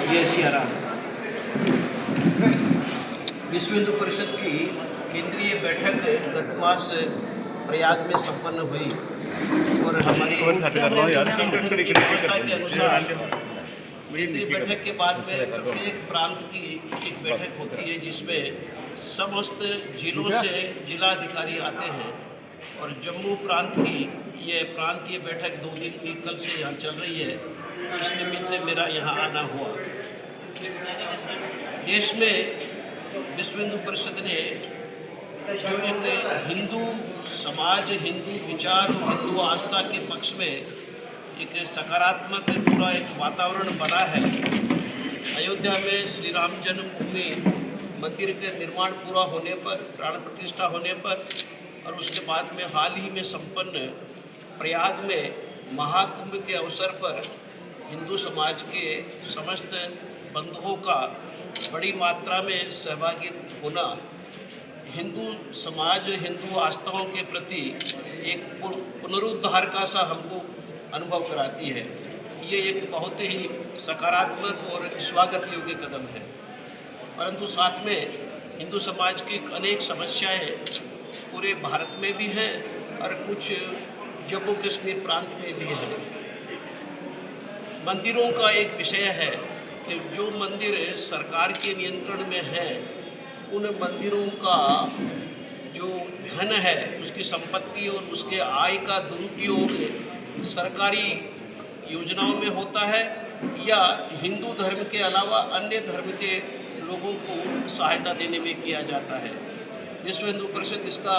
जय सिया राम। विश्व हिंदू परिषद की केंद्रीय बैठक गत मास प्रयाग में संपन्न हुई और हमारी व्यवस्था के अनुसार केंद्रीय बैठक के बाद में प्रत्येक प्रांत की एक बैठक होती है जिसमें समस्त जिलों से जिलाधिकारी आते हैं और जम्मू प्रांत की ये प्रांतीय बैठक 2 दिन की कल से यहाँ चल रही है। इस निमित्त मेरा यहाँ आना हुआ। देश में विश्व हिंदू परिषद ने जो एक हिंदू समाज, हिंदू विचार और हिंदू आस्था के पक्ष में एक सकारात्मक पूरा एक वातावरण बना है। अयोध्या में श्री राम जन्मभूमि मंदिर के निर्माण पूरा होने पर, प्राण प्रतिष्ठा होने पर और उसके बाद में हाल ही में संपन्न प्रयाग में महाकुंभ के अवसर पर हिंदू समाज के समस्त बंधुओं का बड़ी मात्रा में सहभागी होना हिंदू समाज, हिंदू आस्थाओं के प्रति एक पुनरुद्धार का सा हमको अनुभव कराती है। ये एक बहुत ही सकारात्मक और स्वागत योग्य कदम है। परंतु साथ में हिंदू समाज की अनेक समस्याएं पूरे भारत में भी हैं और कुछ जम्मू कश्मीर प्रांत में भी हैं। मंदिरों का एक विषय है कि जो मंदिर सरकार के नियंत्रण में हैं उन मंदिरों का जो धन है, उसकी संपत्ति और उसके आय का दुरुपयोग सरकारी योजनाओं में होता है या हिंदू धर्म के अलावा अन्य धर्म के लोगों को सहायता देने में किया जाता है। विश्व हिंदू परिषद इसका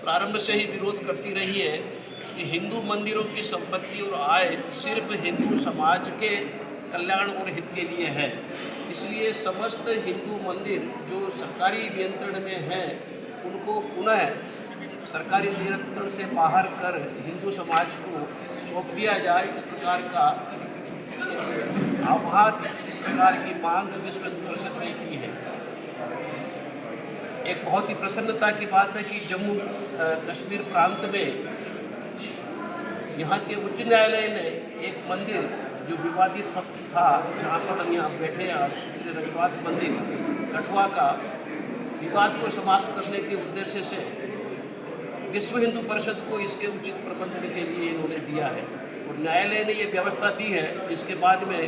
प्रारंभ से ही विरोध करती रही है कि हिंदू मंदिरों की संपत्ति और आय सिर्फ हिंदू समाज के कल्याण और हित के लिए है। इसलिए समस्त हिंदू मंदिर जो सरकारी नियंत्रण में हैं उनको पुनः सरकारी नियंत्रण से बाहर कर हिंदू समाज को सौंप दिया जाए। इस प्रकार का आह्वान, इस प्रकार की मांग विश्व हिंदू परिषद ने की है। एक बहुत ही प्रसन्नता की बात है कि जम्मू कश्मीर प्रांत में यहाँ के उच्च न्यायालय ने एक मंदिर जो विवादित था, जहाँ पर हम यहाँ बैठे हैं, श्री रघुनाथ मंदिर कठुआ का विवाद को समाप्त करने के उद्देश्य से विश्व हिंदू परिषद को इसके उचित प्रबंधन के लिए इन्होंने दिया है और न्यायालय ने ये व्यवस्था दी है। इसके बाद में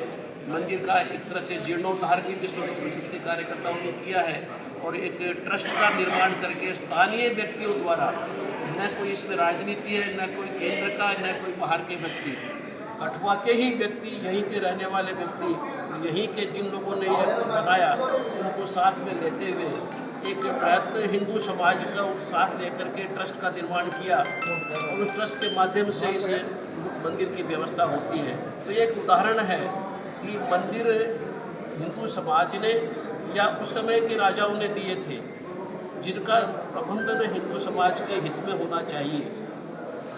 मंदिर का एक तरह से जीर्णोद्धार भी विश्व हिंदू परिषद के कार्यकर्ताओं ने किया है और एक ट्रस्ट का निर्माण करके स्थानीय व्यक्तियों द्वारा, न कोई इसमें राजनीति है, न कोई केंद्र का, न कोई बाहर के व्यक्ति, कठुआ के ही व्यक्ति, यहीं के रहने वाले व्यक्ति, यहीं के जिन लोगों ने यह बनाया उनको साथ में लेते हुए एक प्रयत्न हिंदू समाज का साथ लेकर के ट्रस्ट का निर्माण किया और उस ट्रस्ट के माध्यम से इस मंदिर की व्यवस्था होती है। तो ये एक उदाहरण है कि मंदिर हिंदू समाज ने या उस समय के राजाओं ने दिए थे, जिनका प्रबंधन हिंदू समाज के हित में होना चाहिए।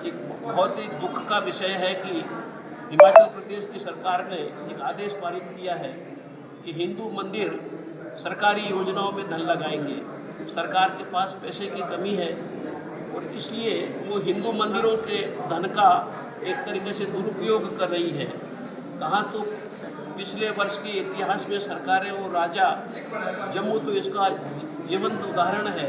एक बहुत ही दुख का विषय है कि हिमाचल प्रदेश की सरकार ने एक आदेश पारित किया है कि हिंदू मंदिर सरकारी योजनाओं में धन लगाएंगे। सरकार के पास पैसे की कमी है और इसलिए वो हिंदू मंदिरों के धन का एक तरीके से दुरुपयोग कर रही है। कहाँ तो पिछले वर्ष के इतिहास में सरकारें और राजा, जम्मू तो इसका जीवंत उदाहरण है,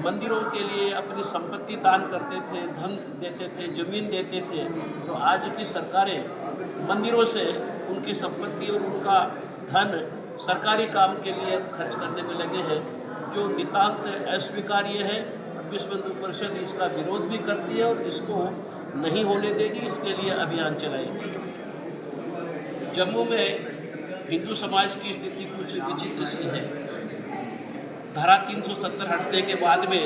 मंदिरों के लिए अपनी संपत्ति दान करते थे, धन देते थे, जमीन देते थे। तो आज की सरकारें मंदिरों से उनकी संपत्ति और उनका धन सरकारी काम के लिए खर्च करने में लगे हैं, जो नितांत अस्वीकार्य है। विश्व हिंदू परिषद इसका विरोध भी करती है और इसको नहीं होने देगी, इसके लिए अभियान चलाएगी। जम्मू में हिंदू समाज की स्थिति कुछ विचित्र सी है। धारा 370 हटने के बाद में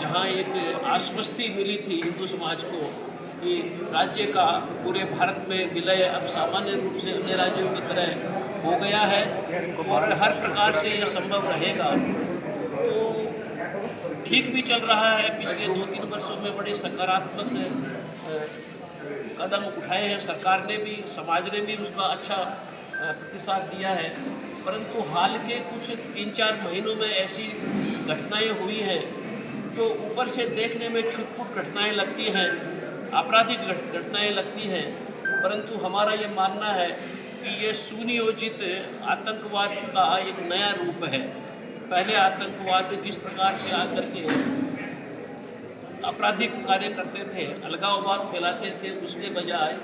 जहां एक आश्वस्ति मिली थी हिंदू समाज को कि राज्य का पूरे भारत में विलय अब सामान्य रूप से अन्य राज्यों की तरह हो गया है और हर प्रकार से यह संभव रहेगा, तो ठीक भी चल रहा है। पिछले 2-3 वर्षों में बड़े सकारात्मक कदम उठाए हैं सरकार ने भी, समाज ने भी उसका अच्छा प्रतिसाद दिया है। परंतु हाल के कुछ 3-4 महीनों में ऐसी घटनाएं हुई हैं जो ऊपर से देखने में छुटपुट घटनाएं लगती हैं, आपराधिक घटनाएं लगती हैं, परंतु हमारा ये मानना है कि ये सुनियोजित आतंकवाद का एक नया रूप है। पहले आतंकवाद जिस प्रकार से आकर के आपराधिक कार्य करते थे, अलगाववाद फैलाते थे, उसके बजाय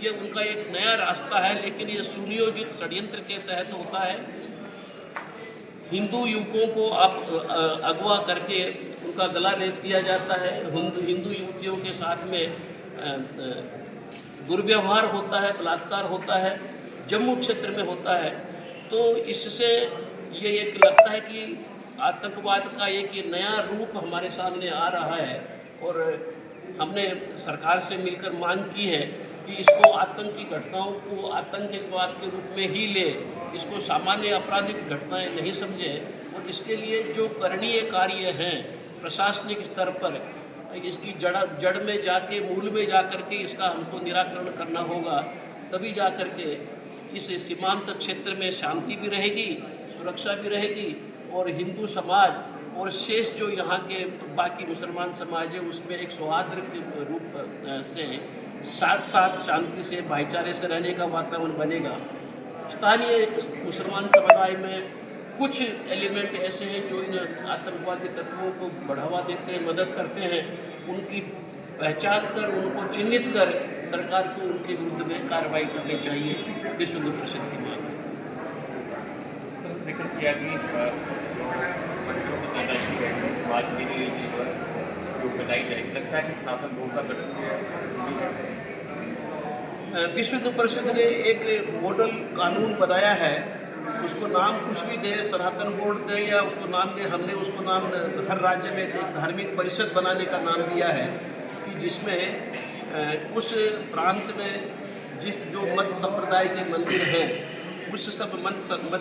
ये उनका एक नया रास्ता है, लेकिन ये सुनियोजित षड्यंत्र के तहत होता है। हिंदू युवकों को अगवा करके उनका गला रेत दिया जाता है, हिंदू युवतियों के साथ में दुर्व्यवहार होता है, बलात्कार होता है, जम्मू क्षेत्र में होता है। तो इससे ये एक लगता है कि आतंकवाद का एक ये नया रूप हमारे सामने आ रहा है, और हमने सरकार से मिलकर मांग की है कि इसको आतंकी घटनाओं को आतंकवाद के रूप में ही ले, इसको सामान्य आपराधिक घटनाएं नहीं समझे, और इसके लिए जो करणीय कार्य हैं प्रशासनिक स्तर पर, इसकी जड़ में जाके, मूल में जा कर के इसका हमको निराकरण करना होगा। तभी जा कर के इस सीमांत क्षेत्र में शांति भी रहेगी, सुरक्षा भी रहेगी, और हिंदू समाज और शेष जो यहाँ के बाकी मुसलमान समाज है उसमें एक सौहार्द के रूप से साथ साथ शांति से, भाईचारे से रहने का वातावरण बनेगा। स्थानीय मुसलमान समुदाय में कुछ एलिमेंट ऐसे हैं जो इन आतंकवादी तत्वों को बढ़ावा देते हैं, मदद करते हैं। उनकी पहचान कर, उनको चिन्हित कर सरकार को उनके विरुद्ध में कार्रवाई करनी चाहिए। विश्व हिंदू परिषद की मांग है। जिक्र किया कि समाज के लिए जो बनाई जाएगी, लगता है कि सनातन बोर्ड का गठन विश्व हिंदू परिषद ने एक मॉडल कानून बनाया है, उसको नाम कुछ भी दे, सनातन बोर्ड दे या उसको नाम दे, हमने उसको नाम हर राज्य में एक धार्मिक परिषद बनाने का नाम दिया है कि जिसमें उस प्रांत में जो मत संप्रदाय के मंदिर हैं, उस सब मत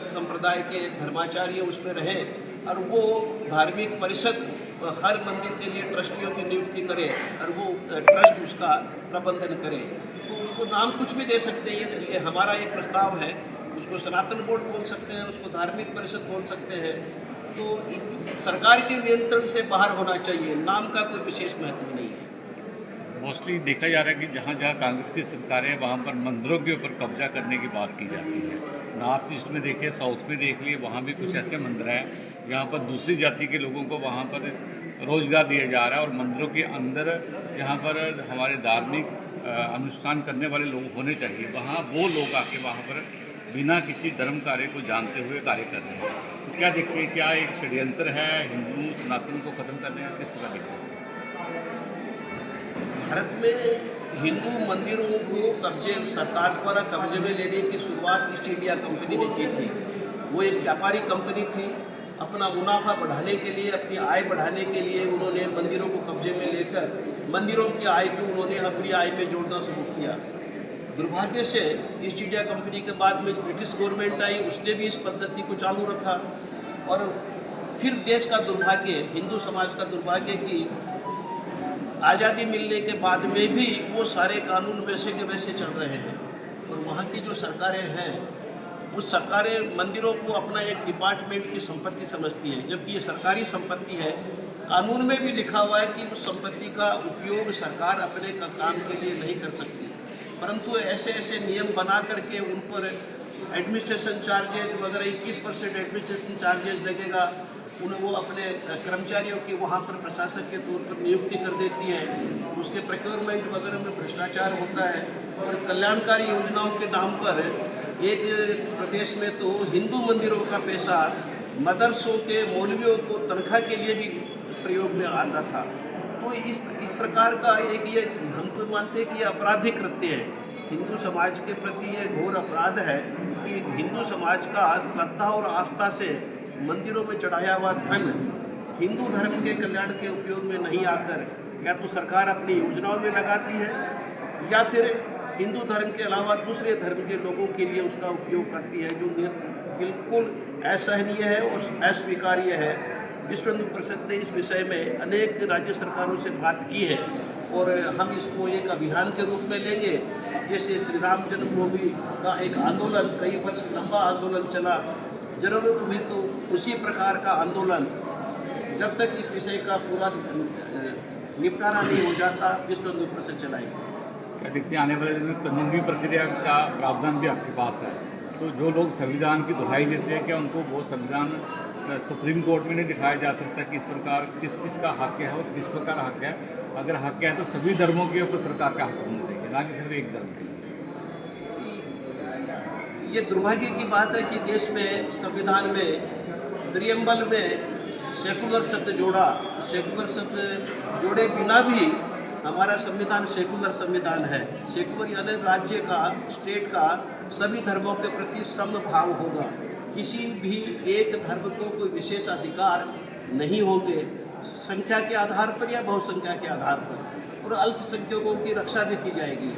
संप्रदाय के धर्माचार्य उसमें रहें, और वो धार्मिक परिषद हर मंदिर के लिए ट्रस्टियों की नियुक्ति करे, और वो ट्रस्ट उसका प्रबंधन करे। तो उसको नाम कुछ भी दे सकते हैं, ये हमारा एक प्रस्ताव है। उसको सनातन बोर्ड बोल सकते हैं, उसको धार्मिक परिषद बोल सकते हैं। तो सरकार के नियंत्रण से बाहर होना चाहिए, नाम का कोई विशेष महत्व नहीं है। मोस्टली देखा जा रहा है कि जहाँ जहाँ कांग्रेस की सरकार है वहाँ पर मंदिरों के ऊपर कब्जा करने की बात की जाती है। नॉर्थ ईस्ट में देखिए, साउथ में देख लिए, वहाँ भी कुछ ऐसे मंदिर हैं जहाँ पर दूसरी जाति के लोगों को वहाँ पर रोज़गार दिया जा रहा है, और मंदिरों के अंदर जहाँ पर हमारे धार्मिक अनुष्ठान करने वाले लोग होने चाहिए, वहाँ वो लोग आके वहाँ पर बिना किसी धर्म कार्य को जानते हुए कार्य कर रहे हैं। तो क्या देखते हैं, क्या एक षड्यंत्र है हिंदू सनातन को खत्म करने का? किस प्रकार देखते हैं? भारत में हिंदू मंदिरों को सरकार द्वारा कब्जे में लेने की शुरुआत ईस्ट इंडिया कंपनी ने की थी। वो एक व्यापारी कंपनी थी। अपना मुनाफा बढ़ाने के लिए, अपनी आय बढ़ाने के लिए उन्होंने मंदिरों को कब्जे में लेकर मंदिरों की आय को उन्होंने अपनी आय में जोड़ना शुरू किया। दुर्भाग्य से ईस्ट इंडिया कंपनी के बाद में ब्रिटिश गवर्नमेंट आई, उसने भी इस पद्धति को चालू रखा, और फिर देश का दुर्भाग्य, हिंदू समाज का दुर्भाग्य कि आज़ादी मिलने के बाद में भी वो सारे कानून वैसे के वैसे चल रहे हैं। और वहाँ की जो सरकारें हैं, उस सरकारें मंदिरों को अपना एक डिपार्टमेंट की संपत्ति समझती है, जबकि ये सरकारी संपत्ति है। कानून में भी लिखा हुआ है कि उस संपत्ति का उपयोग सरकार अपने काम के लिए नहीं कर सकती, परंतु ऐसे ऐसे नियम बना करके उन पर एडमिनिस्ट्रेशन चार्जेज वगैरह 21% एडमिनिस्ट्रेशन चार्जेज लगेगा। उन्हें वो अपने कर्मचारियों की वहाँ पर प्रशासक के तौर पर नियुक्ति कर देती है। उसके प्रोक्योरमेंट वगैरह में भ्रष्टाचार होता है, और कल्याणकारी योजनाओं के नाम पर एक प्रदेश में तो हिंदू मंदिरों का पैसा मदरसों के मौलवियों को तनख्वाह के लिए भी प्रयोग में आता था। तो इस प्रकार का एक ये हम तो मानते हैं कि ये आपराधिक कृत्य है, हिंदू समाज के प्रति ये घोर अपराध है कि हिंदू समाज का श्रद्धा और आस्था से मंदिरों में चढ़ाया हुआ धन हिंदू धर्म के कल्याण के उपयोग में नहीं आकर या तो सरकार अपनी योजनाओं में लगाती है, या फिर हिंदू धर्म के अलावा दूसरे धर्म के लोगों के लिए उसका उपयोग करती है, जो बिल्कुल असहनीय है और अस्वीकार्य है। विश्व हिंदू परिषद ने इस विषय में अनेक राज्य सरकारों से बात की है, और हम इसको एक अभियान के रूप में लेंगे। जैसे श्री राम जन्मभूमि का एक आंदोलन कई वर्ष लंबा आंदोलन चला, जरूरत हुई तो उसी प्रकार का आंदोलन जब तक इस विषय का पूरा निपटारा नहीं हो जाता विश्व हिंदू परिषद चलाएगी। देखते हैं आने वाले दिन में कानूनी प्रक्रिया का प्रावधान भी आपके पास है, तो जो लोग संविधान की दुहाई देते हैं क्या उनको वो संविधान सुप्रीम कोर्ट में नहीं दिखाया जा सकता कि इस प्रकार किस किस का हक है और किस प्रकार हक है? अगर हक है तो सभी धर्मों के ऊपर सरकार का हक होना चाहिए, ना कि सिर्फ एक धर्म के। ये दुर्भाग्य की बात है कि देश में संविधान में प्रियम्बल में सेकुलर शब्द जोड़ा, सेकुलर शब्द जोड़े बिना भी हमारा संविधान सेकुलर संविधान है। सेकुलर यानी राज्य का, स्टेट का सभी धर्मों के प्रति समभाव होगा, किसी भी एक धर्म को कोई विशेष अधिकार नहीं होंगे संख्या के आधार पर या बहुसंख्या के आधार पर, और अल्पसंख्यकों की रक्षा भी की जाएगी।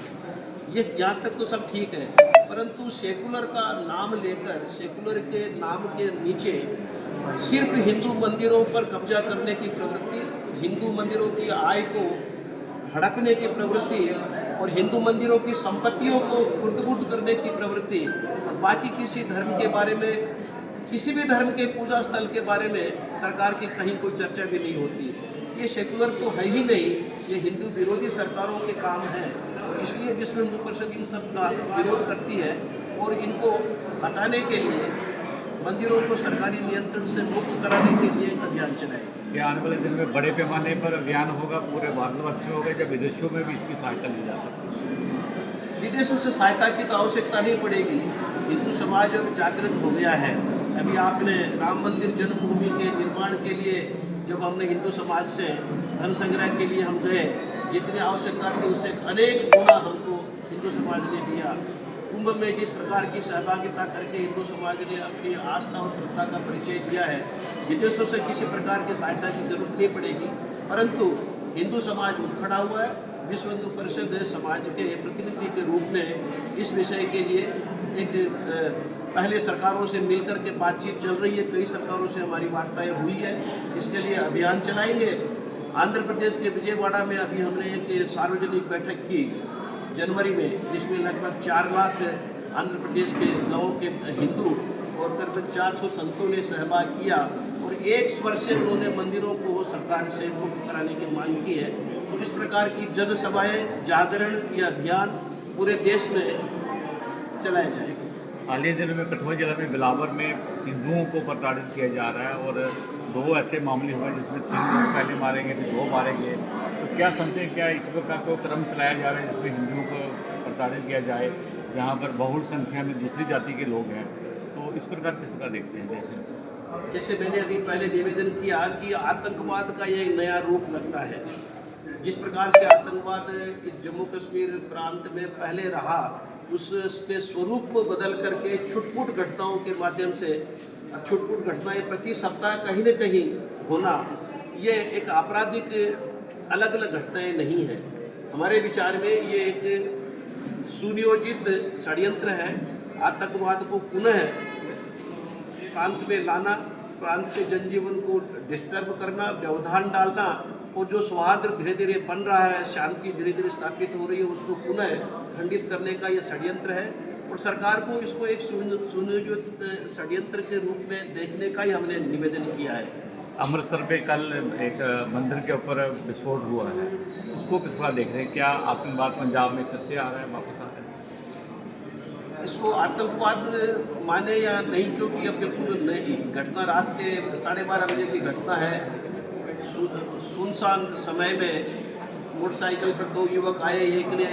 ये यहाँ तक तो सब ठीक है, परंतु सेकुलर का नाम लेकर सेकुलर के नाम के नीचे सिर्फ हिंदू मंदिरों पर कब्जा करने की प्रवृत्ति, हिंदू मंदिरों की आय को हड़पने की प्रवृत्ति और हिंदू मंदिरों की संपत्तियों को खुर्द-बुर्द करने की प्रवृत्ति, और बाकी किसी धर्म के बारे में, किसी भी धर्म के पूजा स्थल के बारे में सरकार की कहीं कोई चर्चा भी नहीं होती। ये सेकुलर तो है ही नहीं, ये हिंदू विरोधी सरकारों के काम हैं, और इसलिए विश्व हिंदू परिषद इन सब का विरोध करती है और इनको हटाने के लिए, मंदिरों को सरकारी नियंत्रण से मुक्त कराने के लिए एक अभियान चलाएगी। क्या आने वाले दिन में बड़े पैमाने पर अभियान होगा, पूरे भारतवर्ष में होगा, या विदेशों में भी इसकी सहायता ली जा सकती है? विदेशों से सहायता की तो आवश्यकता नहीं पड़ेगी, हिंदू समाज अब जागृत हो गया है। अभी आपने राम मंदिर जन्मभूमि के निर्माण के लिए जब हमने हिंदू समाज से धन संग्रह के लिए हम गए, जितनी आवश्यकता थी उससे अनेक गुना हमको हिंदू समाज ने दिया। कुंभ में जिस प्रकार की सहभागिता करके हिंदू समाज ने अपनी आस्था और श्रद्धा का परिचय दिया है, विदेशों से किसी प्रकार की सहायता की जरूरत नहीं पड़ेगी। परंतु हिंदू समाज उठ खड़ा हुआ है, विश्व हिंदू परिषद समाज के प्रतिनिधि के रूप में इस विषय के लिए एक पहले सरकारों से मिलकर के बातचीत चल रही है, कई सरकारों से हमारी वार्ताएं हुई है, इसके लिए अभियान चलाएंगे। आंध्र प्रदेश के विजयवाड़ा में अभी हमने एक सार्वजनिक बैठक की जनवरी में, जिसमें लगभग 4 लाख आंध्र प्रदेश के गाँव के हिंदू और करीब 400 संतों ने सहभाग किया और एक स्वर से उन्होंने मंदिरों को सरकार से मुक्त कराने की मांग की है। तो इस प्रकार की जनसभाएं, जागरण या अभियान पूरे देश में चलाया जाएगा। हालिया दिनों में कठुआ जिला में बिलावर में हिंदुओं को प्रताड़ित किया जा रहा है और 2 ऐसे मामले हुए जिसमें 3 लोग पहले मारे गए, फिर 2 मारे गए। तो क्या समझते हैं, क्या इस प्रकार का क्रम चलाया जा रहा है जिसमें हिंदुओं को प्रताड़ित किया जाए, जहाँ पर बहुल संख्या में दूसरी जाति के लोग हैं? तो इस प्रकार किस प्रकार देखते हैं? जैसे मैंने अभी पहले निवेदन किया कि आतंकवाद का यह नया रूप लगता है। जिस प्रकार से आतंकवाद इस जम्मू कश्मीर प्रांत में पहले रहा, उसके स्वरूप को बदल करके छुटपुट घटनाओं के माध्यम से, छुटपुट घटनाएं प्रति सप्ताह कहीं न कहीं होना, ये एक आपराधिक अलग अलग घटनाएं नहीं है। हमारे विचार में ये एक सुनियोजित षड्यंत्र है। आतंकवाद को पुनः प्रांत में लाना, प्रांत के जनजीवन को डिस्टर्ब करना, व्यवधान डालना, और जो सौहार्द धीरे धीरे बन रहा है, शांति धीरे धीरे स्थापित हो रही है, उसको पुनः खंडित करने का ये षड्यंत्र है। और सरकार को इसको एक सुनियोजित षड्यंत्र के रूप में देखने का ही हमने निवेदन किया है। अमृतसर में कल एक मंदिर के ऊपर विस्फोट हुआ है, उसको किस प्रकार देख रहे हैं? क्या आतंकवाद पंजाब में फिर से आ रहा है, वापस आ रहा है? इसको आतंकवाद माने या नहीं, क्योंकि अब बिल्कुल नई घटना, रात के 12:30 बजे की घटना है। सुनसान समय में मोटरसाइकिल पर 2 युवक आए, एक ने